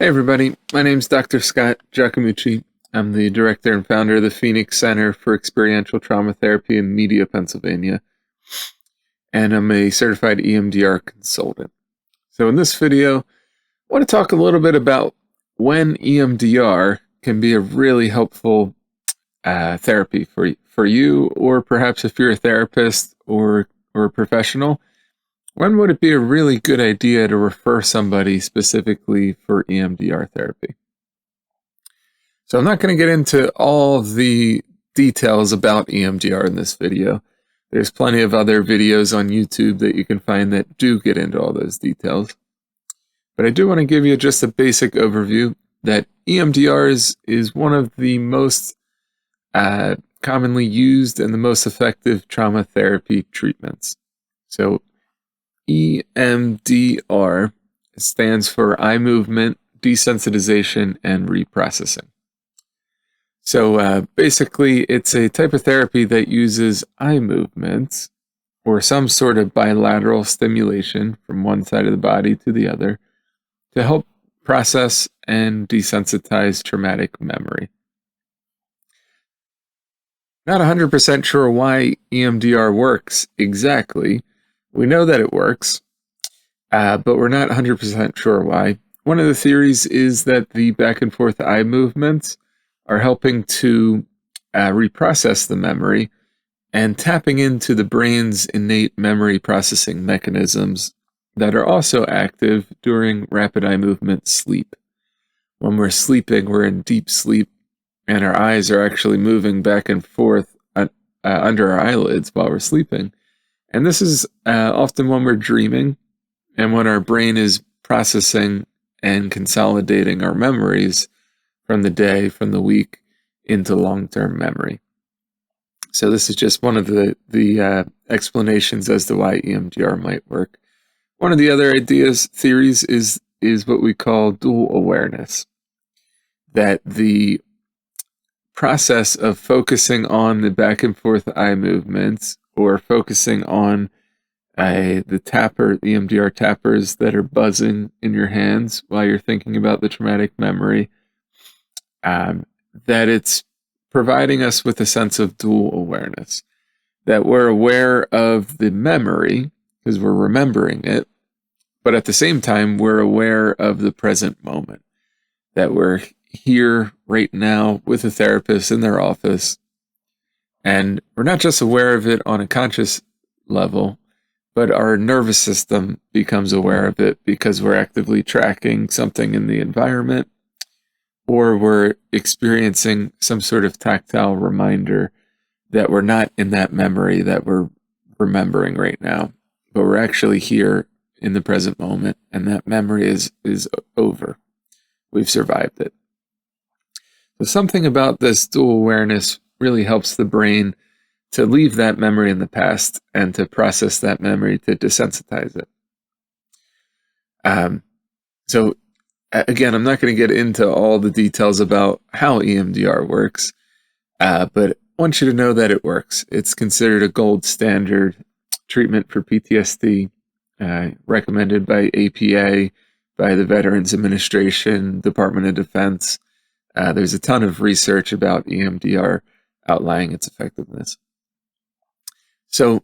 Hey everybody, my name's Dr. Scott Giacomucci. I'm the director and founder of the Phoenix Center for Experiential Trauma Therapy in Media, Pennsylvania, and I'm a certified EMDR consultant. So in this video, I want to talk a little bit about when EMDR can be a really helpful therapy for you, or perhaps if you're a therapist or a professional. When would it be a really good idea to refer somebody specifically for EMDR therapy? So I'm not going to get into all the details about EMDR in this video. There's plenty of other videos on YouTube that you can find that do get into all those details. But I do want to give you just a basic overview that EMDR is one of the most commonly used and the most effective trauma therapy treatments. So EMDR stands for eye movement, desensitization, and reprocessing. So basically, it's a type of therapy that uses eye movements or some sort of bilateral stimulation from one side of the body to the other to help process and desensitize traumatic memory. Not 100% sure why EMDR works exactly. We know that it works, but we're not 100% sure why. One of the theories is that the back and forth eye movements are helping to reprocess the memory and tapping into the brain's innate memory processing mechanisms that are also active during rapid eye movement sleep. When we're sleeping, we're in deep sleep, and our eyes are actually moving back and forth under our eyelids while we're sleeping. And this is often when we're dreaming and when our brain is processing and consolidating our memories from the day, from the week, into long-term memory. So this is just one of the explanations as to why EMDR might work. One of the other theories is what we call dual awareness. That the process of focusing on the back and forth eye movements or focusing on the EMDR tappers that are buzzing in your hands while you're thinking about the traumatic memory, that it's providing us with a sense of dual awareness, that we're aware of the memory because we're remembering it, but at the same time, we're aware of the present moment, that we're here right now with a therapist in their office, and we're not just aware of it on a conscious level, but our nervous system becomes aware of it because we're actively tracking something in the environment, or we're experiencing some sort of tactile reminder that we're not in that memory that we're remembering right now, but we're actually here in the present moment, and that memory is over. We've survived it. So something about this dual awareness really helps the brain to leave that memory in the past and to process that memory, to desensitize it. So again, I'm not going to get into all the details about how EMDR works, but I want you to know that it works. It's considered a gold standard treatment for PTSD, recommended by APA, by the Veterans Administration, Department of Defense. There's a ton of research about EMDR outlining its effectiveness. So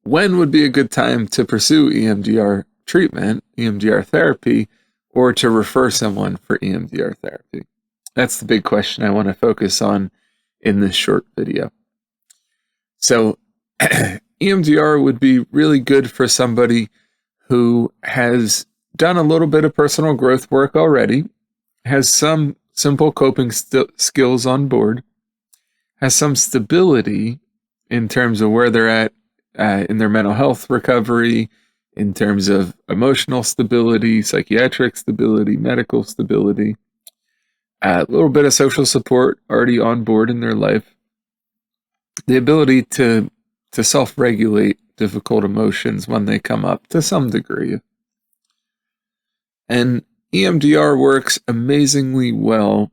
when would be a good time to pursue EMDR treatment, EMDR therapy, or to refer someone for EMDR therapy? That's the big question I want to focus on in this short video. So EMDR would be really good for somebody who has done a little bit of personal growth work already, has some simple coping skills on board, has some stability in terms of where they're at in their mental health recovery, in terms of emotional stability, psychiatric stability, medical stability, a little bit of social support already on board in their life, the ability to self-regulate difficult emotions when they come up to some degree. And EMDR works amazingly well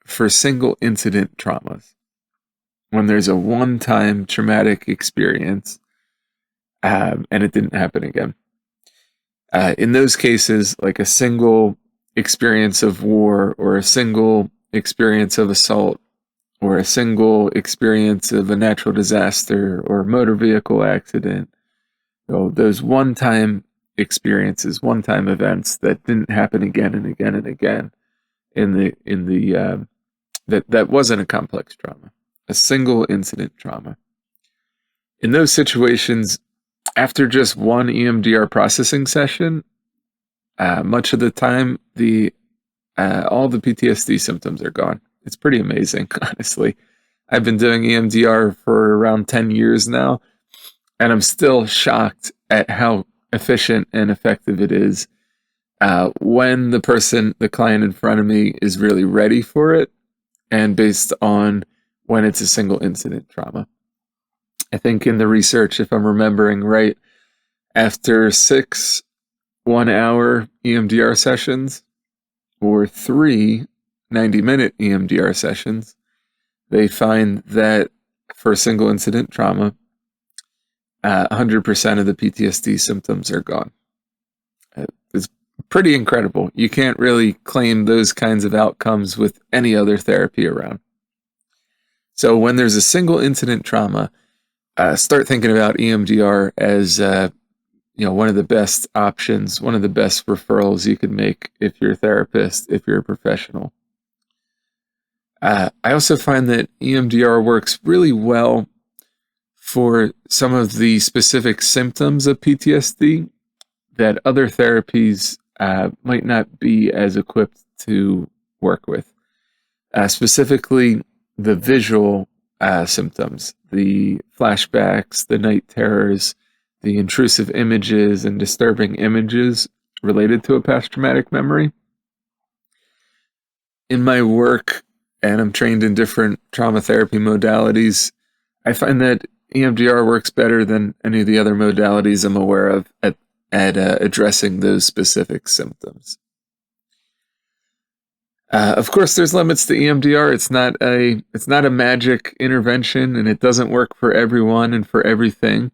for single incident traumas. When there's a one-time traumatic experience and it didn't happen again. In those cases, like a single experience of war, or a single experience of assault, or a single experience of a natural disaster or motor vehicle accident. Those one-time experiences, one-time events that didn't happen again and again and again that wasn't a complex trauma, a single incident trauma. In those situations, after just one EMDR processing session, much of the time, all the PTSD symptoms are gone. It's pretty amazing, honestly. I've been doing EMDR for around 10 years now, and I'm still shocked at how efficient and effective it is when the client in front of me is really ready for it, and based on when it's a single incident trauma. I think in the research, if I'm remembering right, after 6 1-hour EMDR sessions or 3 90-minute EMDR sessions, they find that for single incident trauma, 100% of the PTSD symptoms are gone. It's pretty incredible. You can't really claim those kinds of outcomes with any other therapy around. So when there's a single incident trauma, start thinking about EMDR as one of the best options, one of the best referrals you could make if you're a therapist, if you're a professional. I also find that EMDR works really well for some of the specific symptoms of PTSD that other therapies might not be as equipped to work with. Specifically, the visual symptoms, the flashbacks, the night terrors, the intrusive images and disturbing images related to a past traumatic memory. In my work, and I'm trained in different trauma therapy modalities, I find that EMDR works better than any of the other modalities I'm aware of at addressing those specific symptoms. Of course, there's limits to EMDR. It's not a magic intervention, and it doesn't work for everyone and for everything.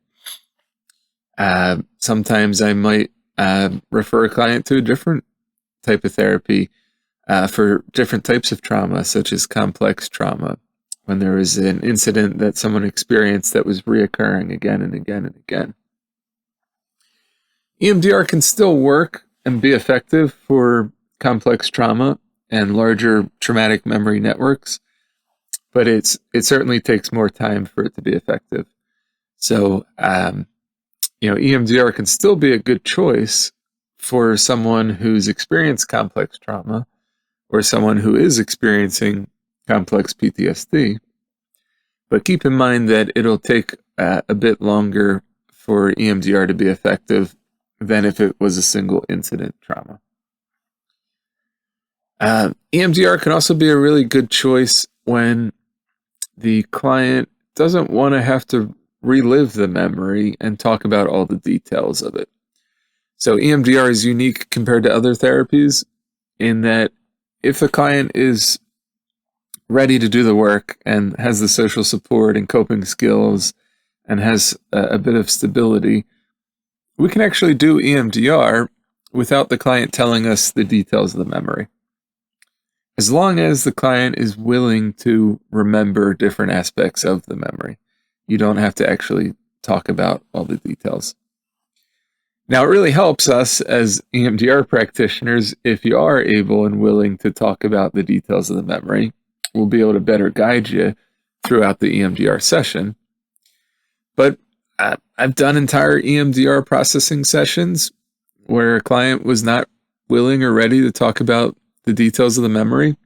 Sometimes I might refer a client to a different type of therapy for different types of trauma, such as complex trauma, when there was an incident that someone experienced that was reoccurring again and again and again. EMDR can still work and be effective for complex trauma and larger traumatic memory networks, but it certainly takes more time for it to be effective. So, EMDR can still be a good choice for someone who's experienced complex trauma or someone who is experiencing complex PTSD. But keep in mind that it'll take a bit longer for EMDR to be effective than if it was a single incident trauma. EMDR can also be a really good choice when the client doesn't want to have to relive the memory and talk about all the details of it. So EMDR is unique compared to other therapies in that if the client is ready to do the work and has the social support and coping skills and has a bit of stability, we can actually do EMDR without the client telling us the details of the memory. As long as the client is willing to remember different aspects of the memory, you don't have to actually talk about all the details. Now, it really helps us as EMDR practitioners if you are able and willing to talk about the details of the memory. We'll be able to better guide you throughout the EMDR session. But I've done entire EMDR processing sessions where a client was not willing or ready to talk about the details of the memory.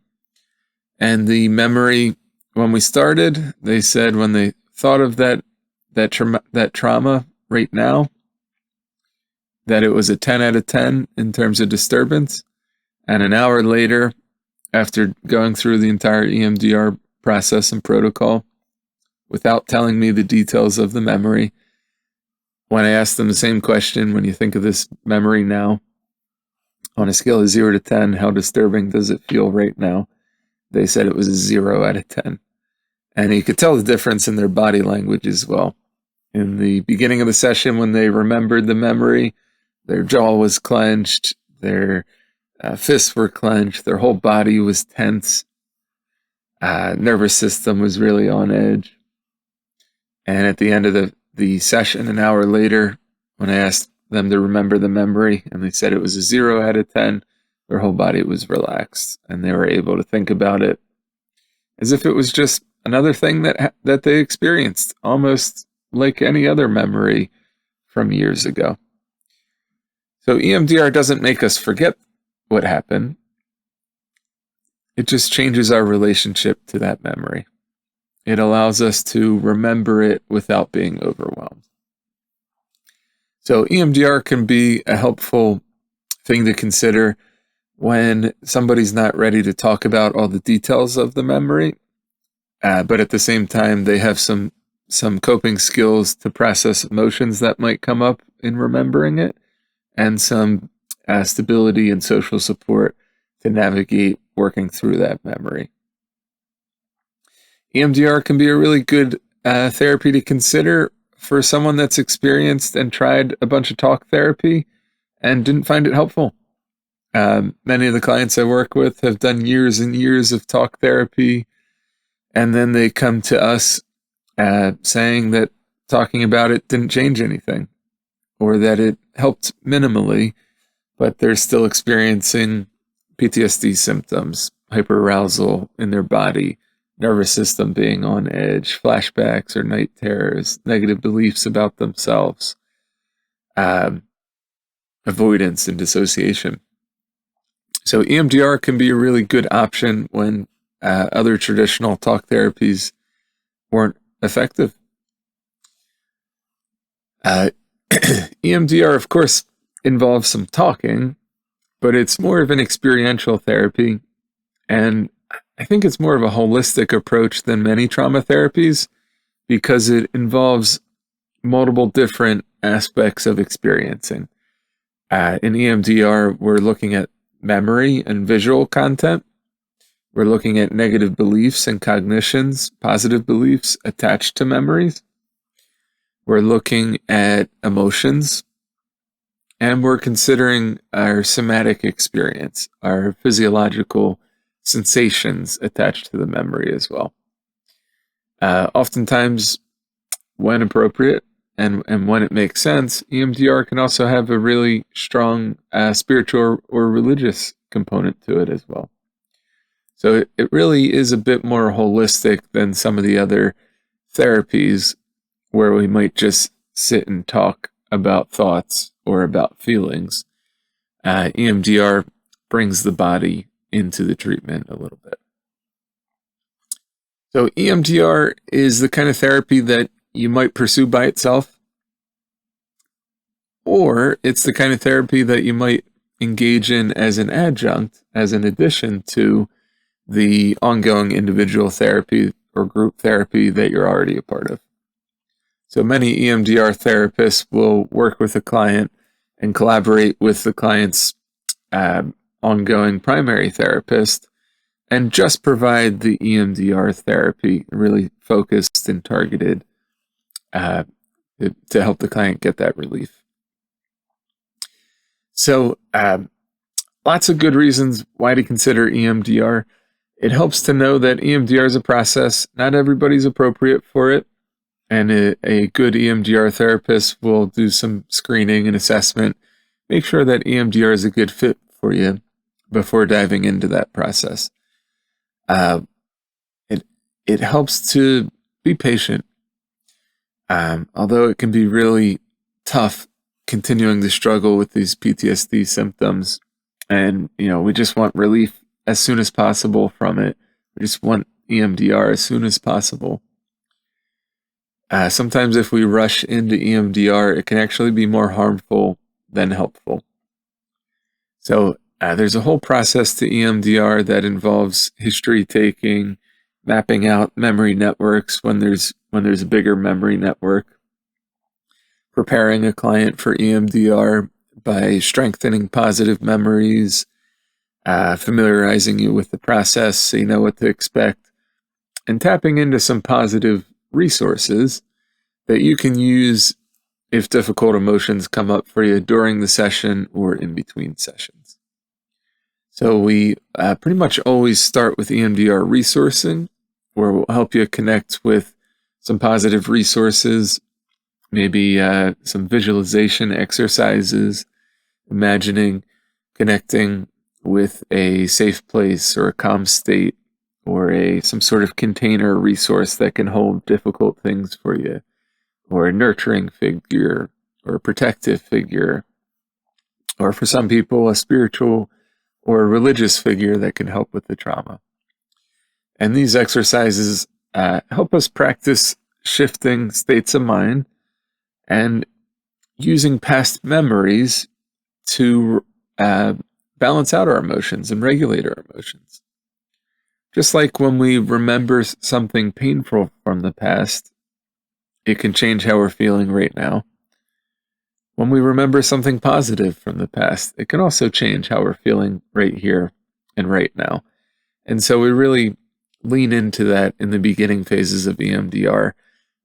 And the memory, when we started, they said when they thought of that trauma right now, that it was a 10 out of 10 in terms of disturbance. And an hour later, after going through the entire EMDR process and protocol, without telling me the details of the memory, when I asked them the same question, when you think of this memory now, on a scale of 0 to 10, how disturbing does it feel right now? They said it was a 0 out of 10. And you could tell the difference in their body language as well. In the beginning of the session, when they remembered the memory, their jaw was clenched, their fists were clenched, their whole body was tense, nervous system was really on edge. And at the end of the session, an hour later, when I asked them to remember the memory, and they said it was a 0 out of 10, their whole body was relaxed, and they were able to think about it as if it was just another thing that they experienced, almost like any other memory from years ago. So EMDR doesn't make us forget what happened. It just changes our relationship to that memory. It allows us to remember it without being overwhelmed. So EMDR can be a helpful thing to consider when somebody's not ready to talk about all the details of the memory, but at the same time, they have some coping skills to process emotions that might come up in remembering it, and some stability and social support to navigate working through that memory. EMDR can be a really good therapy to consider for someone that's experienced and tried a bunch of talk therapy and didn't find it helpful. Many of the clients I work with have done years and years of talk therapy, and then they come to us saying that talking about it didn't change anything, or that it helped minimally, but they're still experiencing PTSD symptoms, hyperarousal in their body, nervous system being on edge, flashbacks or night terrors, negative beliefs about themselves, avoidance and dissociation. So EMDR can be a really good option when other traditional talk therapies weren't effective. EMDR, of course, involves some talking, but it's more of an experiential therapy, and I think it's more of a holistic approach than many trauma therapies because it involves multiple different aspects of experiencing. In EMDR, we're looking at memory and visual content. We're looking at negative beliefs and cognitions, positive beliefs attached to memories. We're looking at emotions, and we're considering our somatic experience, our physiological sensations attached to the memory as well. Oftentimes, when appropriate and when it makes sense, EMDR can also have a really strong spiritual or religious component to it as well. So it really is a bit more holistic than some of the other therapies where we might just sit and talk about thoughts or about feelings. EMDR brings the body into the treatment a little bit. So EMDR is the kind of therapy that you might pursue by itself, or it's the kind of therapy that you might engage in as an adjunct, as an addition to the ongoing individual therapy or group therapy that you're already a part of. So many EMDR therapists will work with a client and collaborate with the client's ongoing primary therapist and just provide the EMDR therapy really focused and targeted to help the client get that relief. So lots of good reasons why to consider EMDR. It helps to know that EMDR is a process. Not everybody's appropriate for it. And a good EMDR therapist will do some screening and assessment, make sure that EMDR is a good fit for you before diving into that process. It helps to be patient. Although it can be really tough continuing to struggle with these PTSD symptoms, and we just want relief as soon as possible from it. We just want EMDR as soon as possible. Sometimes if we rush into EMDR, it can actually be more harmful than helpful. So there's a whole process to EMDR that involves history taking, mapping out memory networks when there's a bigger memory network, preparing a client for EMDR by strengthening positive memories, familiarizing you with the process so you know what to expect, and tapping into some positive resources that you can use if difficult emotions come up for you during the session or in between sessions. So we pretty much always start with EMDR resourcing, where we'll help you connect with some positive resources, maybe some visualization exercises, imagining connecting with a safe place or a calm state, or some sort of container resource that can hold difficult things for you, or a nurturing figure, or a protective figure, or for some people, a spiritual or a religious figure that can help with the trauma. And these exercises help us practice shifting states of mind and using past memories to balance out our emotions and regulate our emotions. Just like when we remember something painful from the past, it can change how we're feeling right now. When we remember something positive from the past, it can also change how we're feeling right here and right now. And so we really lean into that in the beginning phases of EMDR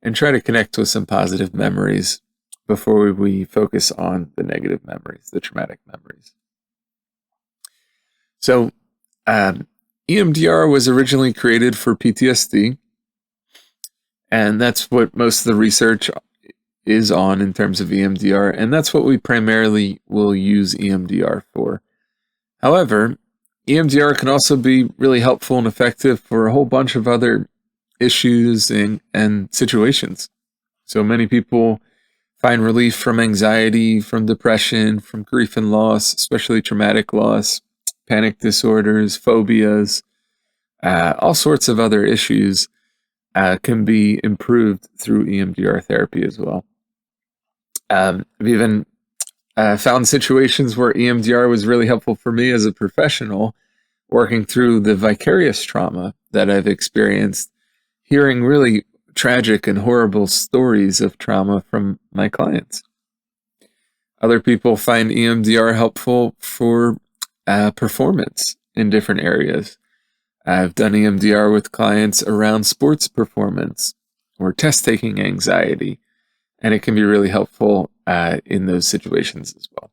and try to connect with some positive memories before we focus on the negative memories, the traumatic memories. So EMDR was originally created for PTSD, and that's what most of the research is on in terms of EMDR, and that's what we primarily will use EMDR for. However, EMDR can also be really helpful and effective for a whole bunch of other issues and situations. So many people find relief from anxiety, from depression, from grief and loss, especially traumatic loss, panic disorders, phobias, all sorts of other issues can be improved through EMDR therapy as well. I've even found situations where EMDR was really helpful for me as a professional, working through the vicarious trauma that I've experienced, hearing really tragic and horrible stories of trauma from my clients. Other people find EMDR helpful for performance in different areas. I've done EMDR with clients around sports performance or test-taking anxiety, and it can be really helpful in those situations as well.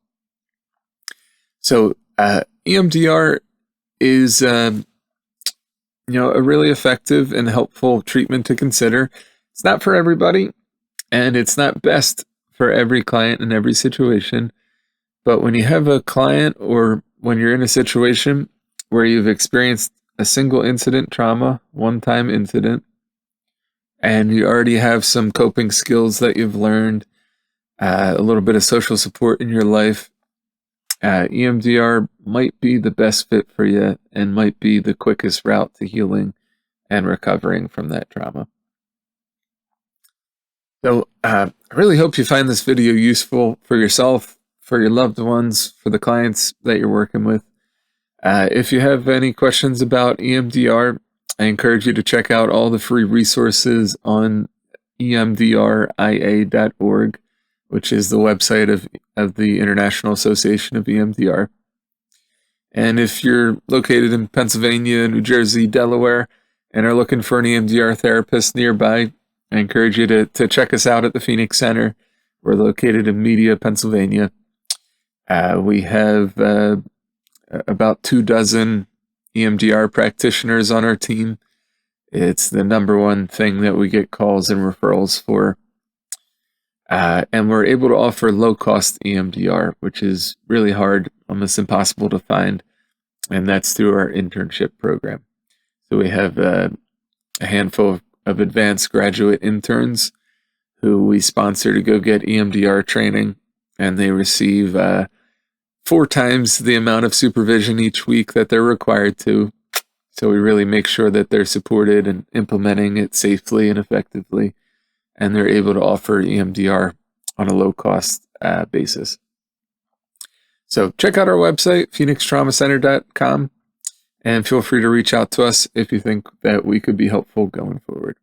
So EMDR is a really effective and helpful treatment to consider. It's not for everybody, and it's not best for every client in every situation. But when you have a client, or when you're in a situation where you've experienced a single incident trauma, one-time incident, and you already have some coping skills that you've learned, a little bit of social support in your life, EMDR might be the best fit for you and might be the quickest route to healing and recovering from that trauma. So I really hope you find this video useful for yourself, for your loved ones, for the clients that you're working with. If you have any questions about EMDR, I encourage you to check out all the free resources on emdria.org, which is the website of the International Association of EMDR. And if you're located in Pennsylvania, New Jersey, Delaware, and are looking for an EMDR therapist nearby, I encourage you to check us out at the Phoenix Center. We're located in Media, Pennsylvania. We have about 24 EMDR practitioners on our team. It's the number one thing that we get calls and referrals for. And we're able to offer low-cost EMDR, which is really hard, almost impossible to find, and that's through our internship program. So we have a handful of advanced graduate interns who we sponsor to go get EMDR training, and they receive 4 times the amount of supervision each week that they're required to. So we really make sure that they're supported and implementing it safely and effectively, and they're able to offer EMDR on a low-cost basis. So check out our website, phoenixtraumacenter.com, and feel free to reach out to us if you think that we could be helpful going forward.